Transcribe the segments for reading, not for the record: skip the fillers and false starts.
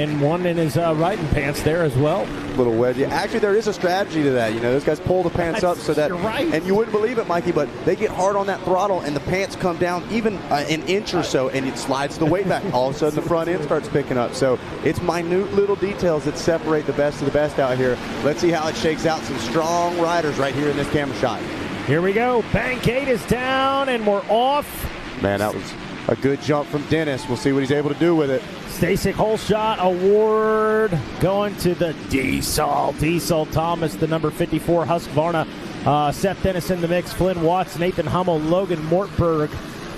And one in his riding pants there as well. Little wedgie. Actually, there is a strategy to that. You know, those guys pull the pants up so that, you're right. And you wouldn't believe it, Mikey, but they get hard on that throttle and the pants come down even an inch or so, and it slides the weight back. All of a sudden, the front end starts picking up. So it's minute little details that separate the best of the best out here. Let's see how it shakes out. Some strong riders right here in this camera shot. Here we go. Bank 8 is down, and we're off. Man, that was a good jump from Dennis. We'll see what he's able to do with it. Stasic Hole Shot Award going to the Diesel Thomas, the number 54 Husqvarna. Seth Dennis in the mix, Flynn Watts, Nathan Hummel, Logan Mortberg,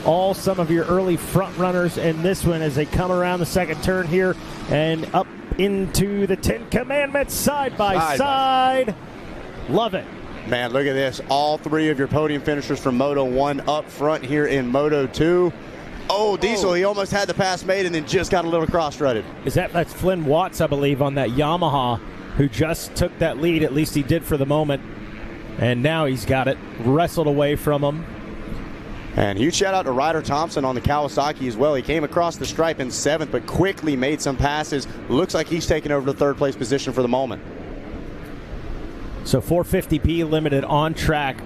all some of your early front runners in this one as they come around the second turn here and up into the 10 Commandments side by side. Love it. Man, look at this. All three of your podium finishers from Moto 1 up front here in Moto 2. Oh, Diesel, he almost had the pass made and then just got a little cross-threaded. That's Flynn Watts, I believe, on that Yamaha, who just took that lead. At least he did for the moment. And now he's got it wrestled away from him. And huge shout out to Ryder Thompson on the Kawasaki as well. He came across the stripe in 7th, but quickly made some passes. Looks like he's taking over the 3rd place position for the moment. So 450p limited on track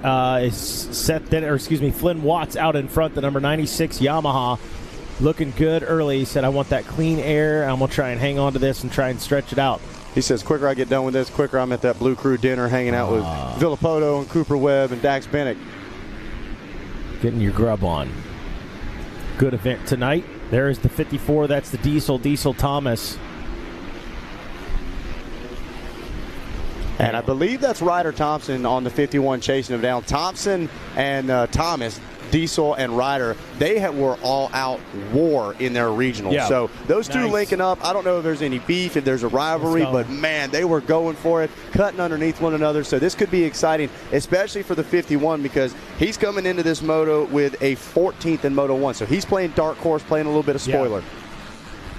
is Flynn Watts out in front, the number 96 Yamaha. Looking good early. He said, I want that clean air. I'm going to try and hang on to this and try and stretch it out. He says, quicker I get done with this, quicker I'm at that Blue Crew dinner hanging out with Villapoto and Cooper Webb and Dax Bennick. Getting your grub on. Good event tonight. There is the 54. That's the Diesel Thomas. And I believe that's Ryder Thompson on the 51 chasing him down. Thompson and Thomas, Diesel and Ryder, they were all out war in their regional. Yeah. So those two linking up, I don't know if there's any beef, if there's a rivalry, but man, they were going for it, cutting underneath one another. So this could be exciting, especially for the 51, because he's coming into this moto with a 14th in Moto 1. So he's playing dark horse, playing a little bit of spoiler. Yeah.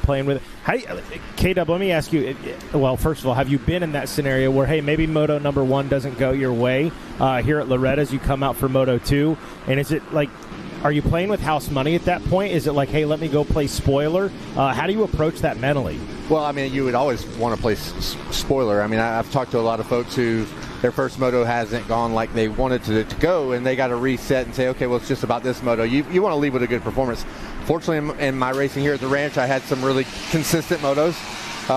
Playing with it. K-Dub, let me ask you, well, first of all, have you been in that scenario where, hey, maybe Moto number 1 doesn't go your way here at Loretta as you come out for Moto 2? And is it like, are you playing with house money at that point? Is it like, hey, let me go play spoiler? How do you approach that mentally? Well, I mean, you would always want to play spoiler. I mean, I've talked to a lot of folks who their first moto hasn't gone like they wanted to go, and they got to reset and say, okay, well, it's just about this moto. You want to leave with a good performance. Fortunately, in my racing here at the ranch, I had some really consistent motos,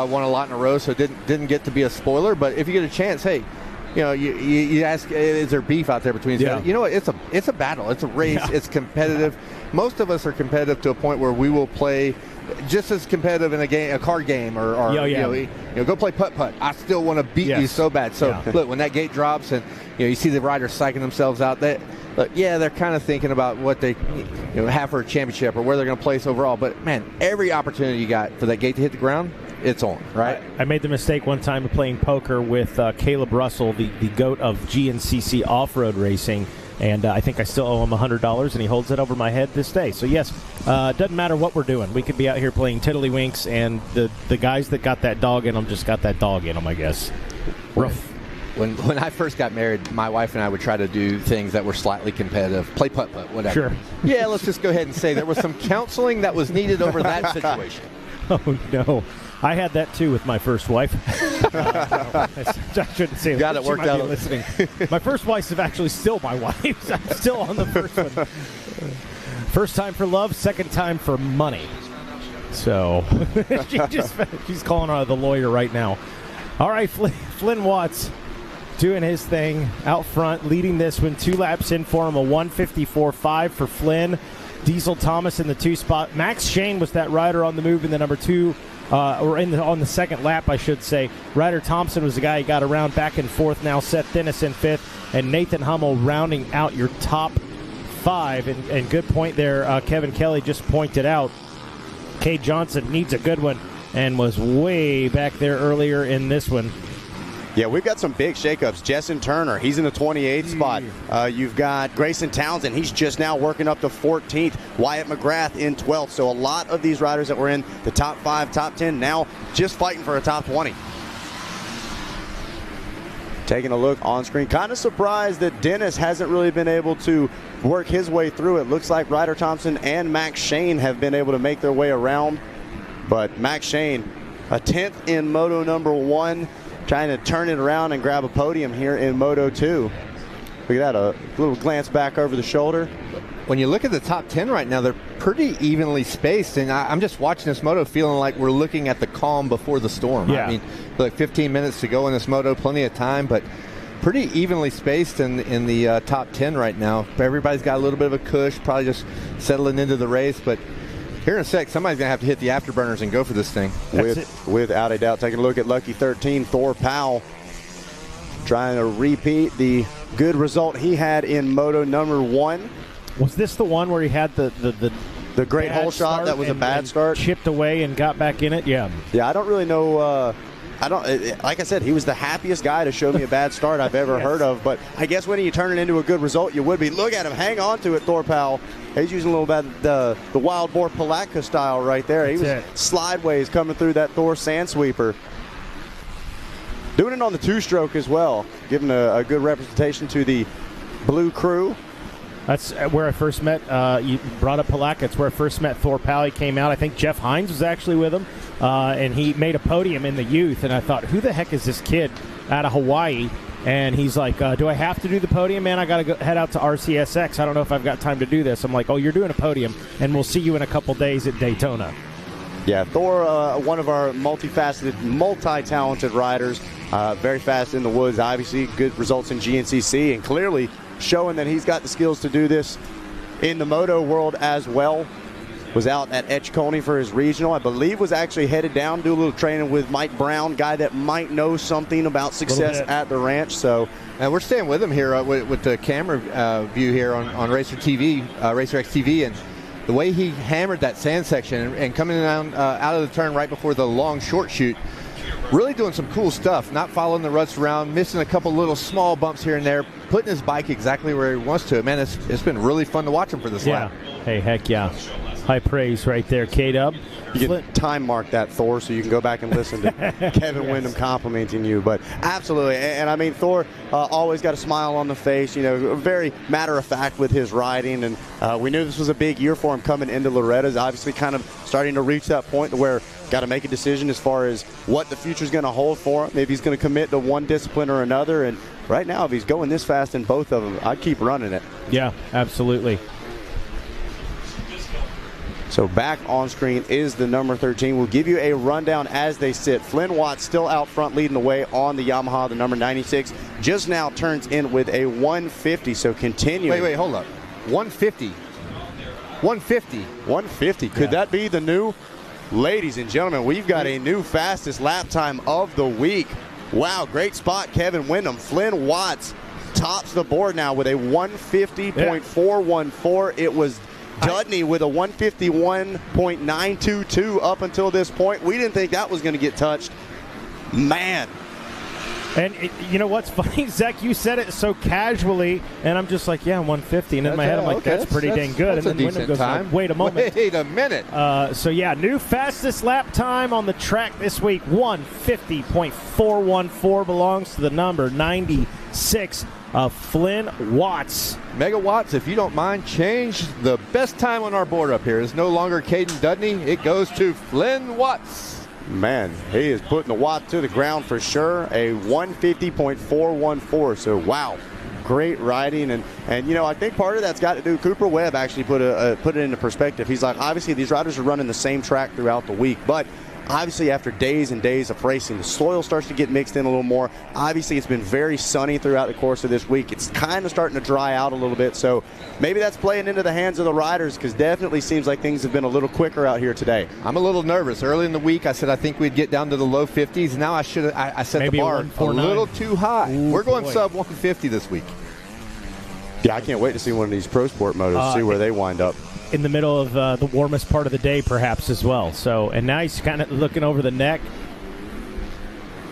won a lot in a row, so didn't get to be a spoiler. But if you get a chance, hey, you know, you ask, is there beef out there between these guys? You know what? It's a battle. It's a race. Yeah. It's competitive. Most of us are competitive to a point where we will play just as competitive in a card game, or you know, go play putt-putt. I still want to beat you so bad. So look, when that gate drops and you see the riders psyching themselves out, they're kind of thinking about what they have for a championship or where they're going to place overall. But man, every opportunity you got for that gate to hit the ground, it's on, right? I made the mistake one time of playing poker with Caleb Russell, the GOAT of GNCC off-road racing, and I think I still owe him $100, and he holds it over my head this day. So yes, doesn't matter what we're doing. We could be out here playing tiddlywinks, and the guys that got that dog in them just got that dog in them, I guess. Rough. When I first got married, my wife and I would try to do things that were slightly competitive, play putt-putt, whatever. Sure. Yeah, let's just go ahead and say there was some counseling that was needed over that situation. Oh, no. I had that, too, with my first wife. I shouldn't say that. Got it worked out. Listening. My first wife is actually still my wife. I'm still on the first one. First time for love, second time for money. So she's calling out the lawyer right now. All right, Flynn Watts doing his thing out front, leading this one 2 laps in for him, a 154.5 for Flynn. Diesel Thomas in the 2 spot. Max Shane was that rider on the move in the number 2, on the second lap, I should say. Ryder Thompson was the guy who got around back and forth. Now Seth Dennis in 5th, and Nathan Hummel rounding out your top 5. And good point there, Kevin Kelly just pointed out. Cade Johnson needs a good one and was way back there earlier in this one. Yeah, we've got some big shakeups. Jessen Turner, he's in the 28th spot. You've got Grayson Townsend. He's just now working up to 14th. Wyatt McGrath in 12th. So a lot of these riders that were in the top 5, top 10 now just fighting for a top 20. Taking a look on screen. Kind of surprised that Dennis hasn't really been able to work his way through it. Looks like Ryder Thompson and Max Shane have been able to make their way around. But Max Shane a 10th in Moto number 1, trying to turn it around and grab a podium here in Moto 2. Look at that, a little glance back over the shoulder. When you look at the top 10 right now, they're pretty evenly spaced, and I'm just watching this moto feeling like we're looking at the calm before the storm. Yeah. I mean, like 15 minutes to go in this moto, plenty of time, but pretty evenly spaced in the top 10 right now. Everybody's got a little bit of a cush, probably just settling into the race, but here in a sec, somebody's going to have to hit the afterburners and go for this thing. Without a doubt. Taking a look at Lucky 13, Thor Powell, trying to repeat the good result he had in Moto number 1. Was this the one where he had the great hole shot that was a bad start? Chipped away and got back in it? Yeah. Yeah, I don't really know. Like I said, he was the happiest guy to show me a bad start I've ever heard of. But I guess when you turn it into a good result, you would be. Look at him. Hang on to it, Thor Powell. He's using a little bit of the Wild Boar Palatka style right there. He was slideways coming through that Thor sand sweeper. Doing it on the two-stroke as well. Giving a good representation to the blue crew. That's where I first met, you brought up Palatka. It's where I first met Thor Powell. He came out. I think Jeff Hines was actually with him, and he made a podium in the youth. And I thought, who the heck is this kid out of Hawaii? And he's like, do I have to do the podium? Man, I got to head out to RCSX. I don't know if I've got time to do this. I'm like, oh, you're doing a podium, and we'll see you in a couple days at Daytona. Yeah, Thor, one of our multifaceted, multi-talented riders, very fast in the woods, obviously good results in GNCC, and clearly showing that he's got the skills to do this in the moto world as well. Was out at Edgeconey for his regional. I believe was actually headed down to do a little training with Mike Brown, guy that might know something about success at the ranch. So, and we're staying with him here with the camera view here on Racer TV, RacerX TV, and the way he hammered that sand section and coming down out of the turn right before the long short shoot, really doing some cool stuff, not following the ruts around, missing a couple little small bumps here and there, putting his bike exactly where he wants to. Man, it's been really fun to watch him for this lap. Hey, heck yeah. High praise right there, K-Dub. You can time mark that, Thor, so you can go back and listen to Kevin Windham complimenting you. But absolutely, and I mean, Thor always got a smile on the face, you know, very matter-of-fact with his riding. And we knew this was a big year for him coming into Loretta's, obviously kind of starting to reach that point where got to make a decision as far as what the future's going to hold for him, if he's going to commit to one discipline or another. And right now, if he's going this fast in both of them, I'd keep running it. Yeah, absolutely. So back on screen is the number 13. We'll give you a rundown as they sit. Flynn Watts still out front leading the way on the Yamaha, the number 96. Just now turns in with a 150, so continuing. Wait, hold up. 150. 150. 150. Could that be the new? Ladies and gentlemen, we've got a new fastest lap time of the week. Wow, great spot, Kevin Windham. Flynn Watts tops the board now with a 150.414. It was Dudney with a 151.922 up until this point. We didn't think that was going to get touched. Man. And you know what's funny, Zach? You said it so casually, and I'm just like, yeah, 150. And in my head, I'm like, that's pretty dang good. That's and then Wyndham goes, time. Wait a moment. Wait a minute. So, yeah, new fastest lap time on the track this week. 150.414 belongs to the number 96 of Flynn Watts. Megawatts, if you don't mind, change the best time on our board up here. It's no longer Caden Dudney. It goes to Flynn Watts. Man, he is putting the watt to the ground for sure. A 150.414. So, wow, great riding. And you know, I think part of that's got to do, Cooper Webb actually put it into perspective. He's like, obviously, these riders are running the same track throughout the week, but obviously, after days and days of racing, the soil starts to get mixed in a little more. Obviously, it's been very sunny throughout the course of this week. It's kind of starting to dry out a little bit, so maybe that's playing into the hands of the riders, because definitely seems like things have been a little quicker out here today. I'm a little nervous. Early in the week, I said I think we'd get down to the low 50s. Now I set maybe the bar a little too high. Ooh, we're going sub 150 this week. Yeah, I can't wait to see one of these Pro Sport motos, see where they wind up. In the middle of the warmest part of the day, perhaps, as well. So, and now he's kind of looking over the neck.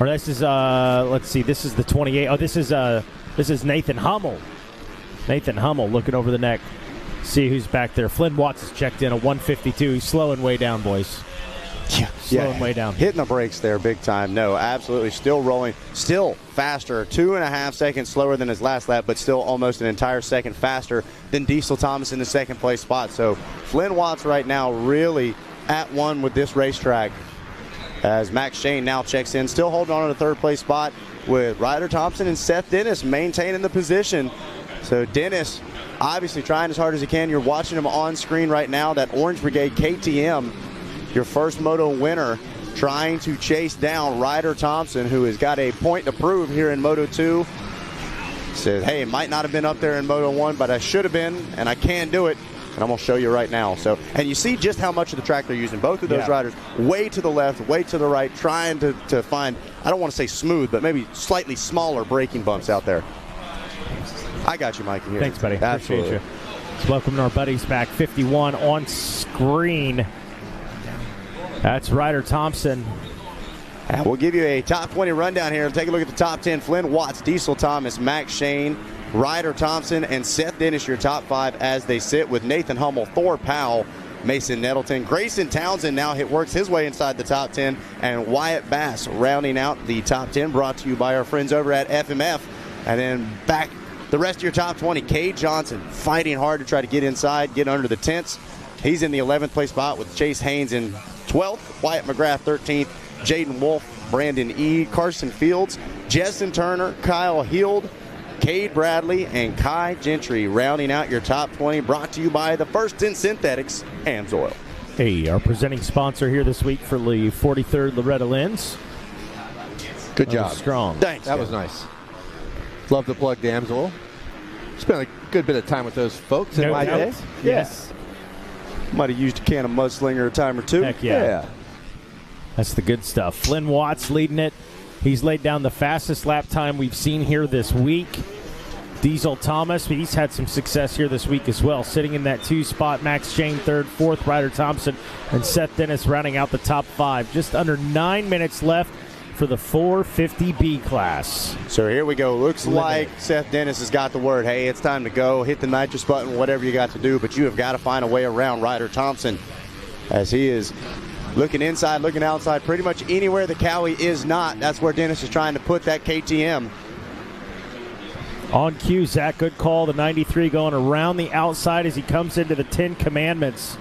Or this is, let's see, this is the 28. Oh, this is Nathan Hummel. Nathan Hummel looking over the neck. See who's back there. Flynn Watts has checked in a 152. He's slowing way down, boys. Slowing way down. Hitting the brakes there big time. No, absolutely. Still rolling. Still faster. 2.5 seconds slower than his last lap, but still almost an entire second faster than Diesel Thomas in the second place spot. So Flynn Watts right now really at one with this racetrack. as Max Shane now checks in, still holding on to the third place spot with Ryder Thompson and Seth Dennis maintaining the position. So Dennis obviously trying as hard as he can. You're watching him on screen right now, that Orange Brigade KTM, your first moto winner, trying to chase down Ryder Thompson, who has got a point to prove here in Moto 2. Says, hey, it might not have been up there in Moto 1, but I should have been, and I can do it. And I'm going to show you right now. So, and you see just how much of the track they're using. Both of those riders way to the left, way to the right, trying to find, I don't want to say smooth, but maybe slightly smaller braking bumps out there. I got you, Mikey. Here. Thanks, buddy. Absolutely. Appreciate you. Let's welcome our buddies back. 51 on screen. That's Ryder Thompson. And we'll give you a top 20 rundown here. Take a look at the top 10. Flynn Watts, Diesel Thomas, Max Shane, Ryder Thompson, and Seth Dennis, your top 5 as they sit, with Nathan Hummel, Thor Powell, Mason Nettleton. Grayson Townsend now works his way inside the top 10, and Wyatt Bass rounding out the top 10, brought to you by our friends over at FMF. And then back the rest of your top 20, Cade Johnson fighting hard to try to get inside, get under the tents. He's in the 11th place spot with Chase Haynes in 12th, Wyatt McGrath 13th, Jaden Wolf, Brandon E., Carson Fields, Justin Turner, Kyle Heald, Cade Bradley, and Kai Gentry rounding out your top 20, brought to you by the First in Synthetics, AMSOIL. Hey, our presenting sponsor here this week for the 43rd Loretta Lynn's. Good job. Strong. Thanks. That was nice. Love to plug the AMSOIL. Spent a good bit of time with those folks in my day. Yes. Might have used a can of Mudslinger a time or two. Heck yeah. That's the good stuff. Flynn Watts leading it. He's laid down the fastest lap time we've seen here this week. Diesel Thomas, he's had some success here this week as well, sitting in that 2 spot. Max Shane third, fourth, Ryder Thompson, and Seth Dennis rounding out the top 5. Just under 9 minutes left for the 450B class. So here we go. Looks like Seth Dennis has got the word. Hey, it's time to go. Hit the nitrous button, whatever you got to do, but you have got to find a way around Ryder Thompson, as he is looking inside, looking outside, pretty much anywhere the Cowie is not. That's where Dennis is trying to put that KTM. On cue, Zach, good call. The 93 going around the outside as he comes into the 10 Commandments.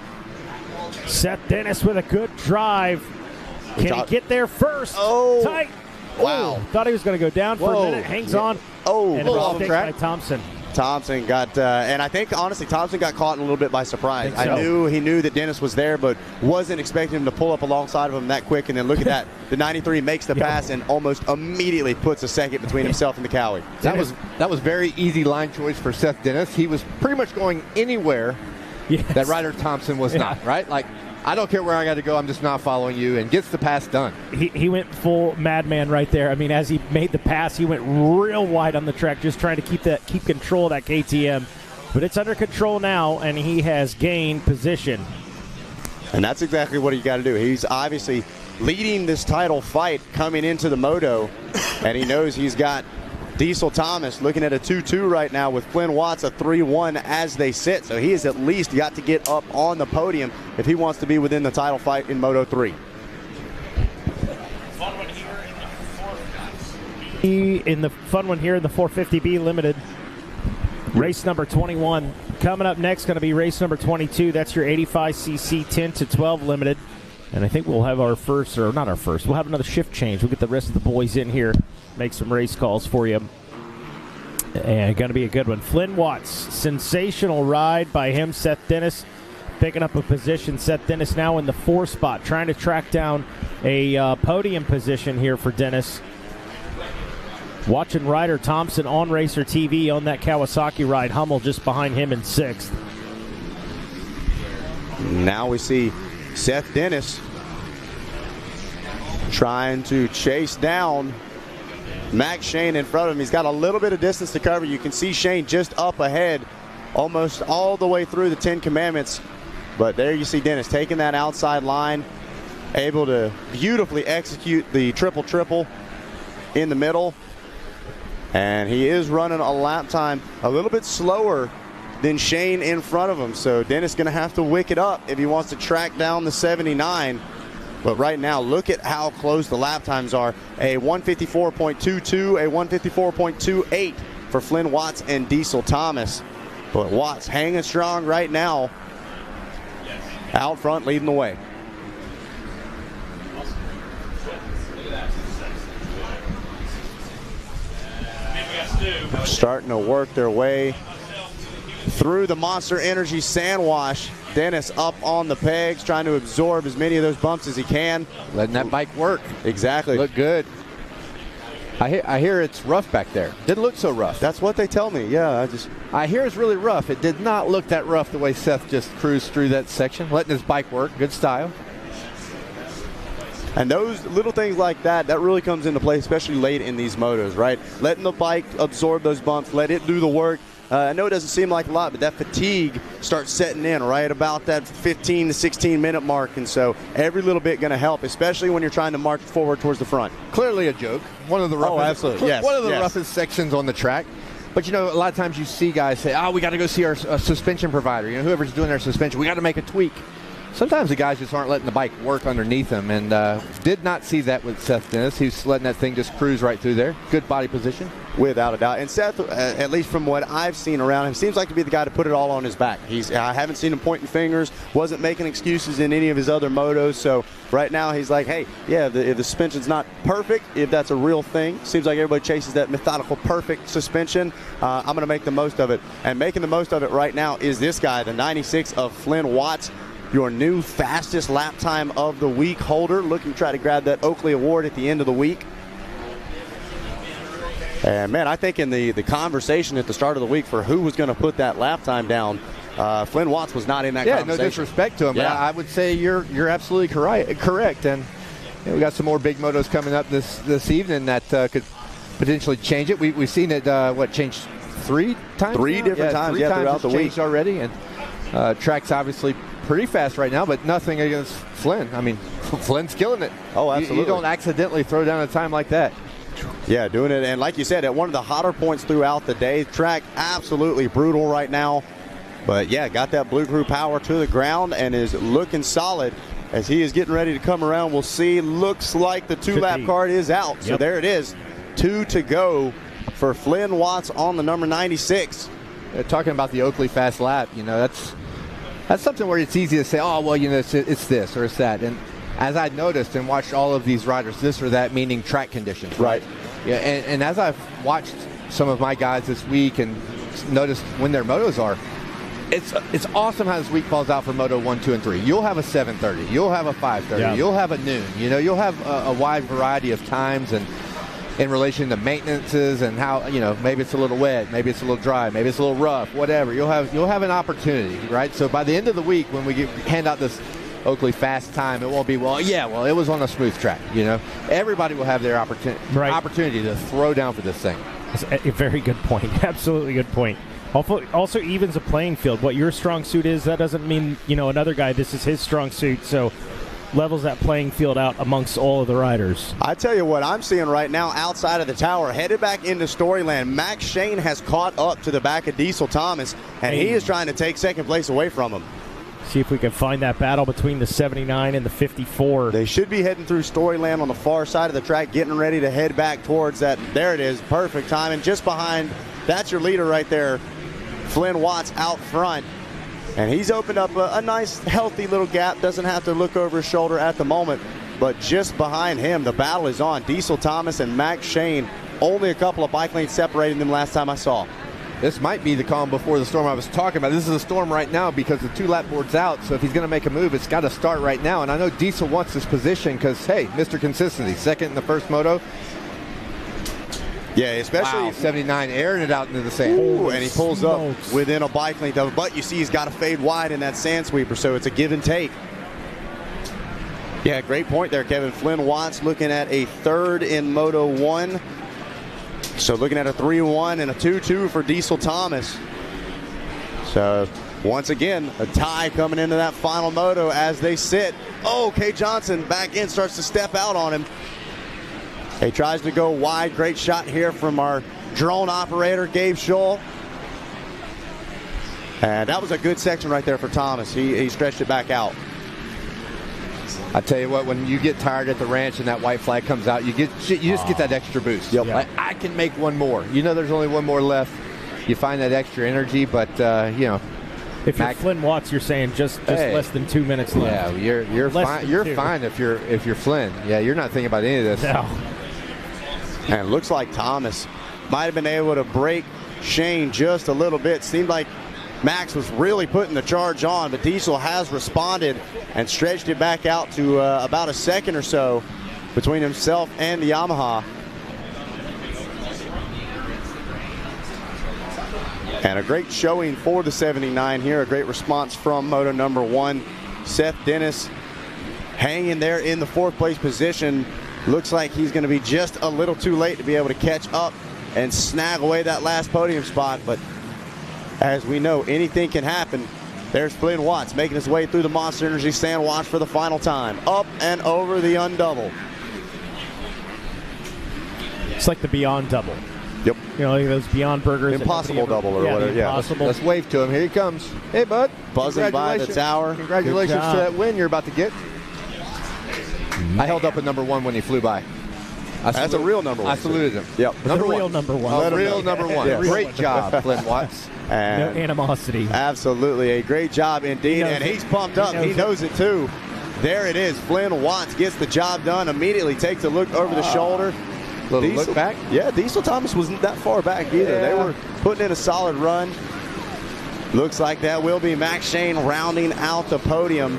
Seth Dennis with a good drive. Can he get there first? Oh. Tight. Wow. Ooh, thought he was going to go down for a minute. Hangs on. Oh, and a mistake by Thompson. Thompson got, and I think, honestly, Thompson got caught a little bit by surprise. He knew that Dennis was there, but wasn't expecting him to pull up alongside of him that quick. And then look at that. The 93 makes the pass and almost immediately puts a second between himself and the Cowie. That was very easy line choice for Seth Dennis. He was pretty much going anywhere that Ryder Thompson was not, right? Like, I don't care where I got to go. I'm just not following you, and gets the pass done. He went full madman right there. I mean, as he made the pass, he went real wide on the track, just trying to keep control of that KTM. But it's under control now, and he has gained position. And that's exactly what you got to do. He's obviously leading this title fight coming into the Moto, and he knows he's got Diesel Thomas looking at a 2-2 right now with Flynn Watts a 3-1 as they sit. So he has at least got to get up on the podium if he wants to be within the title fight in Moto 3. In the fun one here in the 450B Limited. Race number 21. Coming up next going to be race number 22. That's your 85cc 10 to 12 Limited. And I think we'll have our first, or not our first, we'll have another shift change. We'll get the rest of the boys in here, make some race calls for you. And going to be a good one. Flynn Watts, sensational ride by him. Seth Dennis picking up a position. Seth Dennis now in the 4 spot, trying to track down a podium position here for Dennis. Watching Ryder Thompson on Racer TV on that Kawasaki ride. Hummel just behind him in 6th. Now we see Seth Dennis trying to chase down Max Shane in front of him. He's got a little bit of distance to cover. You can see Shane just up ahead almost all the way through the 10 Commandments. But there you see Dennis taking that outside line, able to beautifully execute the triple-triple in the middle. And he is running a lap time a little bit slower than Shane in front of him. So Dennis going to have to wick it up if he wants to track down the 79. But right now, look at how close the lap times are. A 154.22, a 154.28 for Flynn Watts and Diesel Thomas. But Watts hanging strong right now. Out front, leading the way. starting to work their way through the Monster Energy sand wash. Dennis up on the pegs, trying to absorb as many of those bumps as he can. Letting that bike work. Exactly. Look good. I hear it's rough back there. Didn't look so rough. That's what they tell me. Yeah, I hear it's really rough. It did not look that rough the way Seth just cruised through that section, letting his bike work. Good style. And those little things like that really comes into play, especially late in these motos, right? Letting the bike absorb those bumps, let it do the work. I know it doesn't seem like a lot, but that fatigue starts setting in right about that 15 to 16 minute mark. And so every little bit going to help, especially when you're trying to march forward towards the front. Clearly a joke. One of the roughest, absolutely. Yes. One of the roughest sections on the track. But, you know, a lot of times you see guys say, we got to go see our suspension provider. You know, whoever's doing their suspension, we got to make a tweak. Sometimes the guys just aren't letting the bike work underneath them, and did not see that with Seth Dennis. He's letting that thing just cruise right through there. Good body position. Without a doubt. And Seth, at least from what I've seen around him, seems like to be the guy to put it all on his back. I haven't seen him pointing fingers, wasn't making excuses in any of his other motos. So right now he's like, hey, yeah, if the suspension's not perfect, if that's a real thing, seems like everybody chases that methodical, perfect suspension. I'm going to make the most of it. And making the most of it right now is this guy, the 96 of Flynn Watts, your new fastest lap time of the week holder, looking to try to grab that Oakley Award at the end of the week. And, man, I think in the conversation at the start of the week for who was going to put that lap time down, Flynn Watts was not in that conversation. No disrespect to him, but I would say you're absolutely correct. And we got some more big motos coming up this evening that could potentially change it. We've seen it, change 3 times? Three different times throughout the week already. And track's obviously pretty fast right now, but nothing against Flynn. I mean, Flynn's killing it. Oh, absolutely. You don't accidentally throw down a time like that. Yeah, doing it. And like you said, at one of the hotter points throughout the day, track absolutely brutal right now. But, yeah, got that Blue Crew power to the ground and is looking solid as he is getting ready to come around. We'll see. Looks like the 2-lap card is out. Yep. So there it is. 2 to go for Flynn Watts on the number 96. Talking about the Oakley fast lap, you know, that's something where it's easy to say, it's this or it's that. And as I noticed and watched all of these riders, this or that, meaning track conditions. Right. Yeah, and as I've watched some of my guys this week and noticed when their motos are, it's awesome how this week falls out for Moto 1, 2, and 3. You'll have a 7:30. You'll have a 5:30. You'll have a noon. You know, you'll have a wide variety of times and in relation to maintenances and how, you know, maybe it's a little wet, maybe it's a little dry, maybe it's a little rough, whatever. You'll have an opportunity, right? So by the end of the week, when we hand out this Oakley fast time, it won't be, it was on a smooth track, you know. Everybody will have their opportunity to throw down for this thing. That's a very good point. Absolutely good point. Also evens a playing field. What your strong suit is, that doesn't mean, you know, another guy, this is his strong suit. So levels that playing field out amongst all of the riders. I tell you what I'm seeing right now outside of the tower, headed back into Storyland, Max Shane has caught up to the back of Diesel Thomas, and he is trying to take second place away from him. See if we can find that battle between the 79 and the 54. They should be heading through Storyland on the far side of the track, getting ready to head back towards that. There it is, perfect time. And just behind, that's your leader right there, Flynn Watts out front. And he's opened up a nice, healthy little gap. Doesn't have to look over his shoulder at the moment. But just behind him, the battle is on. Diesel Thomas and Max Shane, only a couple of bike lanes separating them last time I saw. This might be the calm before the storm I was talking about. This is a storm right now because the 2-lap board's out. So if he's going to make a move, it's got to start right now. And I know Diesel wants this position because, hey, Mr. Consistency, second in the first moto. Yeah, especially 79 airing it out into the sand. Ooh, and he pulls up within a bike length of it. But you see he's got to fade wide in that sand sweeper, so it's a give and take. Yeah, great point there, Kevin. Flynn Watts looking at a third in Moto 1. So looking at a 3-1 and a 2-2 for Diesel Thomas. So once again, a tie coming into that final moto as they sit. Oh, Kay Johnson back in, starts to step out on him. He tries to go wide. Great shot here from our drone operator, Gabe Scholl. And that was a good section right there for Thomas. He stretched it back out. I tell you what, when you get tired at the ranch and that white flag comes out, you just get that extra boost. Yep. Like, I can make one more. You know there's only one more left. You find that extra energy, but, you know. If you're Flynn Watts, you're saying just less than 2 minutes left. Yeah, you're fine. You're fine if you're Flynn. Yeah, you're not thinking about any of this. No. And it looks like Thomas might have been able to break Shane just a little bit. Seemed like Max was really putting the charge on, but Diesel has responded and stretched it back out to about a second or so between himself and the Yamaha. And a great showing for the 79 here. A great response from Moto number 1. Seth Dennis hanging there in the 4th place position. Looks like he's going to be just a little too late to be able to catch up and snag away that last podium spot. But as we know, anything can happen. There's Flynn Watts making his way through the Monster Energy stand watch for the final time. Up and over the undouble. It's like the Beyond Double. Yep. You know, like those Beyond Burgers. Impossible double or whatever. Yeah. Impossible. Let's wave to him. Here he comes. Hey, bud. Buzzing by the tower. Congratulations to that win you're about to get. I held up a number 1 when he flew by. That's a real number 1. I saluted him. Yep. Number real number 1. A real number 1. Yes. Great job, Flynn Watts. And no animosity. Absolutely. A great job indeed. And he's pumped up. He knows it too. There it is. Flynn Watts gets the job done. Immediately takes a look over the shoulder. Little look back. Yeah, Diesel Thomas wasn't that far back either. Yeah. They were putting in a solid run. Looks like that will be Max Shane rounding out the podium.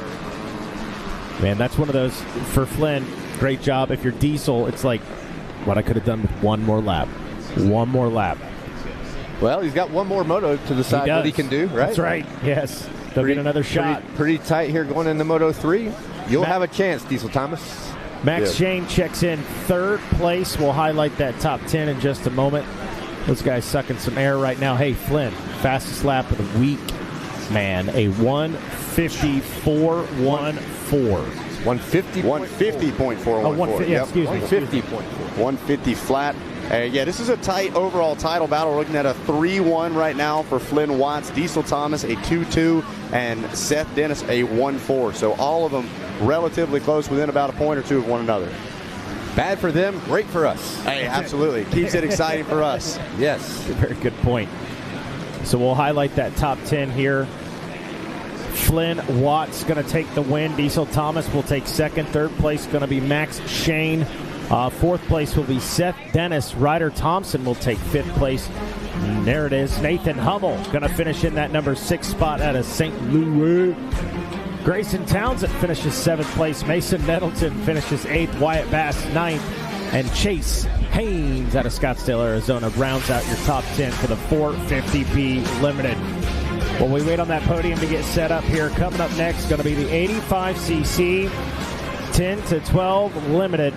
Man, that's one of those for Flynn. Great job. If you're Diesel, it's like what I could have done with one more lap. One more lap. Well, he's got one more moto to decide what he can do, right? That's right. Yes. They'll get another shot. Pretty tight here going into Moto 3. You'll have a chance, Diesel Thomas. Max Shane checks in 3rd place. We'll highlight that top 10 in just a moment. Those guys sucking some air right now. Hey, Flynn, fastest lap of the week. Man, a 154.14. 150.414. Oh, 150, yep. excuse me. 150.4. 150 flat. Yeah, this is a tight overall title battle. We're looking at a 3-1 right now for Flynn Watts, Diesel Thomas a 2-2, and Seth Dennis a 1-4. So all of them relatively close, within about a point or two of one another. Bad for them, great for us. Hey, absolutely. Keeps it exciting for us. Yes. Very good point. So we'll highlight that top 10 here. Flynn Watts going to take the win. Diesel Thomas will take 2nd. 3rd place going to be Max Shane. 4th place will be Seth Dennis. Ryder Thompson will take 5th place. And there it is. Nathan Hummel going to finish in that number 6 spot out of St. Louis. Grayson Townsend finishes 7th place. Mason Nettleton finishes 8th. Wyatt Bass 9th. And Chase Haynes out of Scottsdale, Arizona rounds out your top 10 for the 450p Limited. Well, we wait on that podium to get set up here. Coming up next going to be the 85cc 10 to 12 Limited.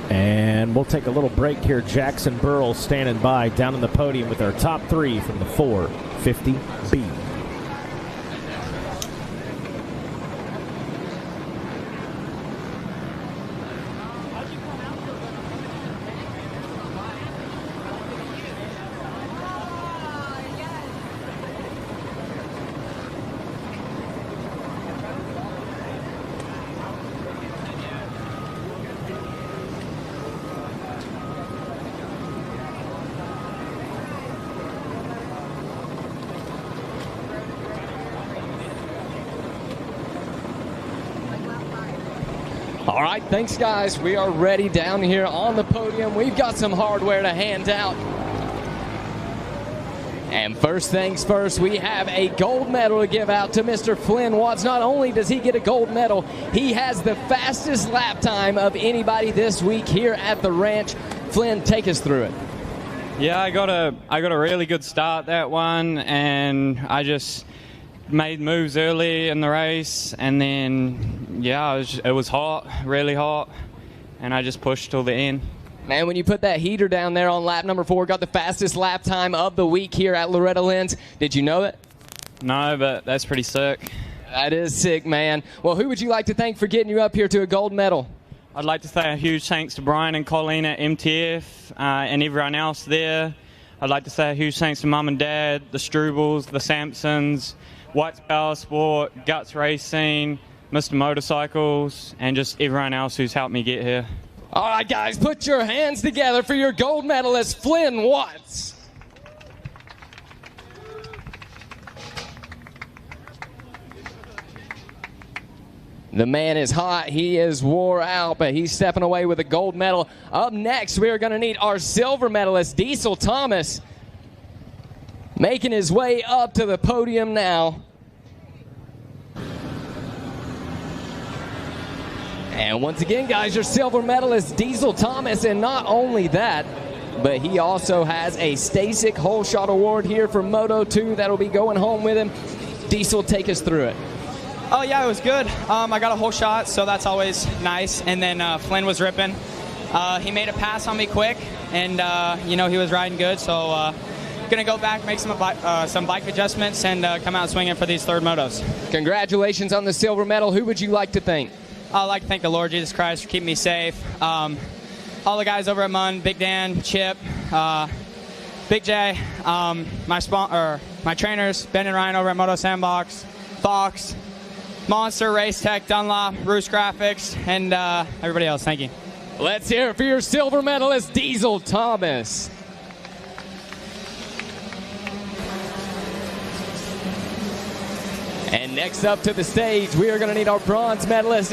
And we'll take a little break here. Jackson Burrell standing by down on the podium with our top 3 from the 450B. All right, thanks, guys. We are ready down here on the podium. We've got some hardware to hand out. And first things first, we have a gold medal to give out to Mr. Flynn Watts. Not only does he get a gold medal, he has the fastest lap time of anybody this week here at the ranch. Flynn, take us through it. Yeah, I got a really good start that one, and I just made moves early in the race, and then it was hot, really hot, and I just pushed till the end. Man, when you put that heater down there on lap number 4, got the fastest lap time of the week here at Loretta Lynn's. Did you know that? No, but that's pretty sick. That is sick, man. Well, who would you like to thank for getting you up here to a gold medal? I'd like to say a huge thanks to Brian and Colleen at MTF and everyone else there. I'd like to say a huge thanks to Mum and Dad, the Strubles, the Sampsons, White's Power Sport, Guts Racing, Mr. Motorcycles, and just everyone else who's helped me get here. All right, guys, put your hands together for your gold medalist, Flynn Watts. The man is hot. He is wore out, but he's stepping away with a gold medal. Up next, we are going to need our silver medalist, Diesel Thomas, making his way up to the podium now. And once again, guys, your silver medalist, Diesel Thomas. And not only that, but he also has a Stasic Hole Shot Award here for Moto 2 that'll be going home with him. Diesel, take us through it. Oh, yeah, it was good. I got a whole shot, so that's always nice. And then Flynn was ripping. He made a pass on me quick, and, he was riding good. So going to go back, make some bike adjustments, and come out swinging for these third motos. Congratulations on the silver medal. Who would you like to thank? I'd like to thank the Lord Jesus Christ for keeping me safe. All the guys over at Munn, Big Dan, Chip, Big J, my trainers, Ben and Ryan over at Moto Sandbox, Fox, Monster, Race Tech, Dunlop, Roost Graphics, and everybody else. Thank you. Let's hear it for your silver medalist, Diesel Thomas. And next up to the stage, we are going to need our bronze medalist.